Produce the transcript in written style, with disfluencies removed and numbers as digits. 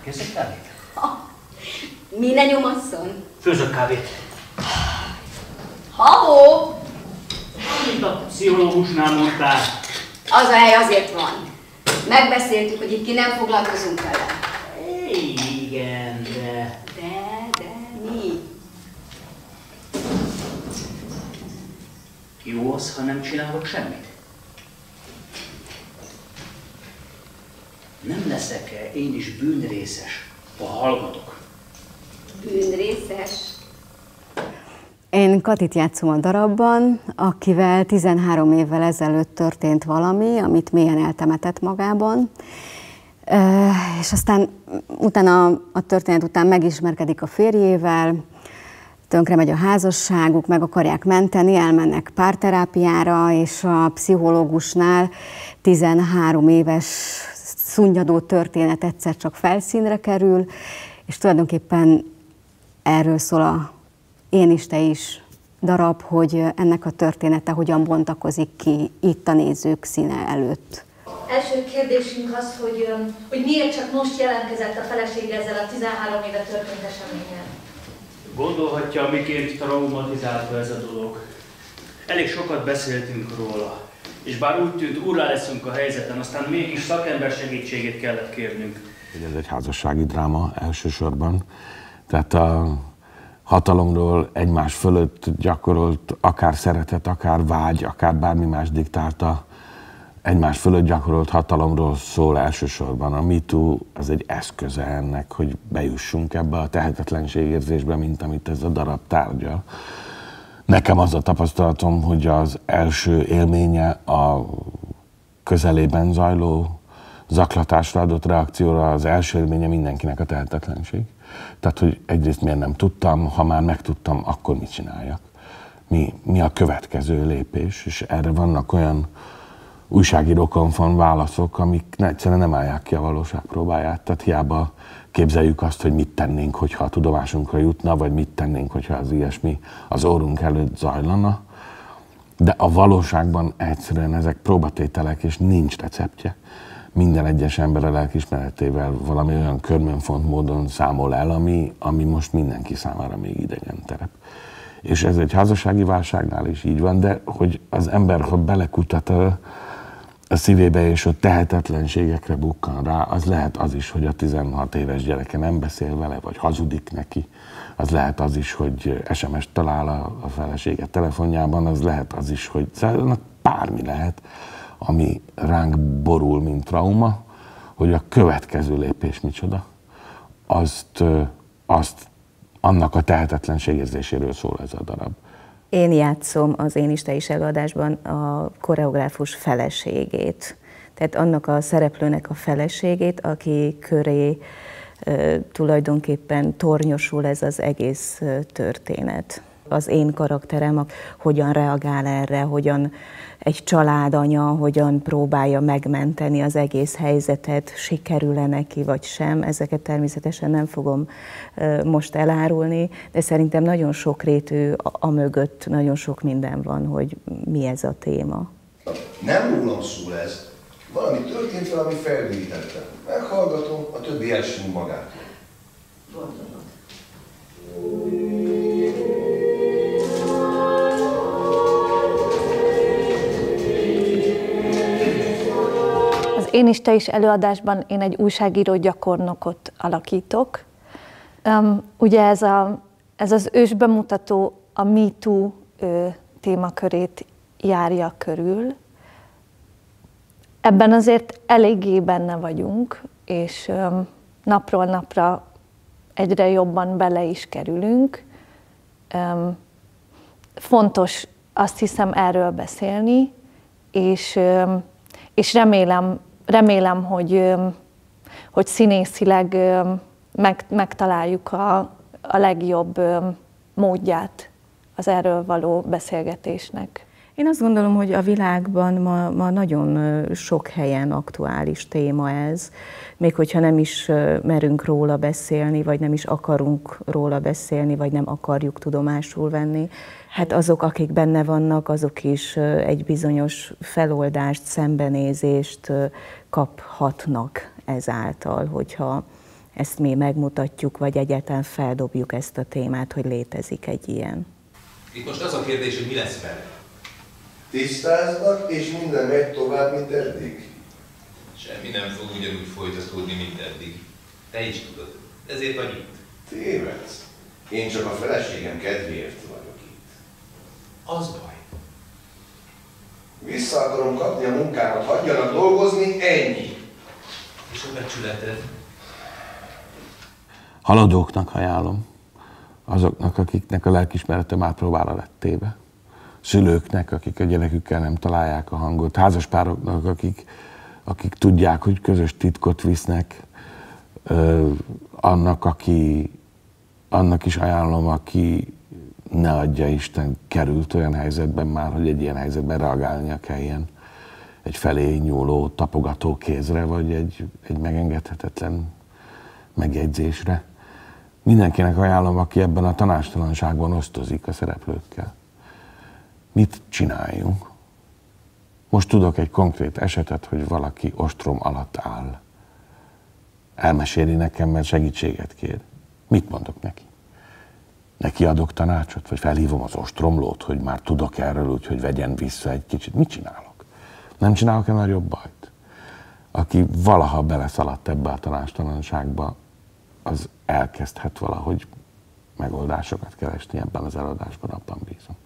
Kész egy kávét? Mi ne nyomasszon? Főzök kávét. Ha-hó! Amit a pszichológusnál mondtál. Az a hely azért van. Megbeszéltük, hogy itt ki nem foglalkozunk vele. Igen, de... De mi? Jó az, ha nem csinálok semmit? Nem leszek-e én is bűnrészes, ha hallgatok? Bűnrészes? Én Katit játszom a darabban, akivel 13 évvel ezelőtt történt valami, amit mélyen eltemetett magában. És aztán utána a történet után megismerkedik a férjével, tönkre megy a házasságuk, meg akarják menteni, elmennek párterápiára, és a pszichológusnál 13 éves szunnyadó történet egyszer csak felszínre kerül, és tulajdonképpen erről szól a Én is, te is darab, hogy ennek a története hogyan bontakozik ki itt a nézők színe előtt. Első kérdésünk az, hogy miért csak most jelentkezett a felesége ezzel a 13 éve történt eseményen? Gondolhatja, miként traumatizálta ez a dolog. Elég sokat beszéltünk róla, és bár úgy tűnt, úrrá leszünk a helyzeten, aztán mégis szakember segítségét kellett kérnünk. Ez egy házassági dráma elsősorban, tehát a hatalomról egymás fölött gyakorolt, akár szeretet, akár vágy, akár bármi más diktálta, egymás fölött gyakorolt hatalomról szól elsősorban. A MeToo az egy eszköze ennek, hogy bejussunk ebbe a tehetetlenségérzésbe, mint amit ez a darab tárgyal. Nekem az a tapasztalatom, hogy az első élménye a közelében zajló zaklatásra adott reakcióra, az első élménye mindenkinek a tehetetlenség. Tehát, hogy egyrészt miért nem tudtam, ha már megtudtam, akkor mit csináljak? Mi a következő lépés? És erre vannak olyan újságírókon van válaszok, amik egyszerűen nem állják ki a valóság próbáját. Tehát hiába képzeljük azt, hogy mit tennénk, hogyha a tudomásunkra jutna, vagy mit tennénk, hogyha az ilyesmi az orrunk előtt zajlana. De a valóságban egyszerűen ezek próbatételek, és nincs receptje. Minden egyes ember a lelkiismeretével valami olyan körmönfont módon számol el, ami most mindenki számára még idegen terep. És ez egy házassági válságnál is így van, de hogy az ember, ha belekutat a szívébe és a tehetetlenségekre bukkan rá, az lehet az is, hogy a 16 éves gyereke nem beszél vele, vagy hazudik neki. Az lehet az is, hogy SMS-t talál a felesége telefonjában, az lehet az is, hogy bármi lehet, ami ránk borul, mint trauma, hogy a következő lépés micsoda, annak a tehetetlenség érzéséről szól ez a darab. Én játszom az Én is, te is előadásban a koreográfus feleségét. Tehát annak a szereplőnek a feleségét, aki köré tulajdonképpen tornyosul ez az egész történet. Az én karakterem hogyan reagál erre, hogyan egy családanya, hogyan próbálja megmenteni az egész helyzetet, sikerül-e neki vagy sem. Ezeket természetesen nem fogom most elárulni, de szerintem nagyon sokrétű amögött, nagyon sok minden van, hogy mi ez a téma. Nem rólam szól ez. Valami történt, valami felvidítette. Meghallgatom, a többi elsünk magától. Gondolod. Az Én is, te is előadásban én egy újságíró gyakornokot alakítok. Ugye ez az ősbemutató a MeToo témakörét járja körül. Ebben azért eléggé benne vagyunk, és napról napra egyre jobban bele is kerülünk. Fontos azt hiszem erről beszélni, és remélem hogy színészileg megtaláljuk a legjobb módját az erről való beszélgetésnek. Én azt gondolom, hogy a világban ma nagyon sok helyen aktuális téma ez, még hogyha nem is merünk róla beszélni, vagy nem is akarunk róla beszélni, vagy nem akarjuk tudomásul venni. Hát azok, akik benne vannak, azok is egy bizonyos feloldást, szembenézést kaphatnak ezáltal, hogyha ezt mi megmutatjuk, vagy egyáltalán feldobjuk ezt a témát, hogy létezik egy ilyen. Itt most az a kérdés, hogy mi lesz vele? Tisztáznak, és minden megy tovább, mint eddig. Semmi nem fog ugyanúgy folytatódni, mint eddig. Te is tudod. Ezért vagy itt. Tévedsz. Én csak a feleségem kedvéért vagyok itt. Az baj. Vissza akarom kapni a munkámat, hagyjanak dolgozni, ennyi. És a becsületed? Haladóknak ajánlom, azoknak, akiknek a lelkiismerete már próbára lett téve. Szülőknek, akik a gyerekükkel nem találják a hangot, házaspároknak, akik tudják, hogy közös titkot visznek, annak is ajánlom, aki ne adja Isten került olyan helyzetben már, hogy egy ilyen helyzetben reagálnia kelljen egy felé nyúló tapogató kézre, vagy egy megengedhetetlen megjegyzésre. Mindenkinek ajánlom, aki ebben a tanácstalanságban osztozik a szereplőkkel. Mit csináljunk? Most tudok egy konkrét esetet, hogy valaki ostrom alatt áll. Elmeséli nekem, mert segítséget kér. Mit mondok neki? Neki adok tanácsot, vagy felhívom az ostromlót, hogy már tudok erről, úgyhogy vegyen vissza egy kicsit. Mit csinálok? Nem csinálok ennél jobb bajt? Aki valaha beleszaladt ebbe a tanácstalanságba, az elkezdhet valahogy megoldásokat keresni ebben az eladásban, abban bízom.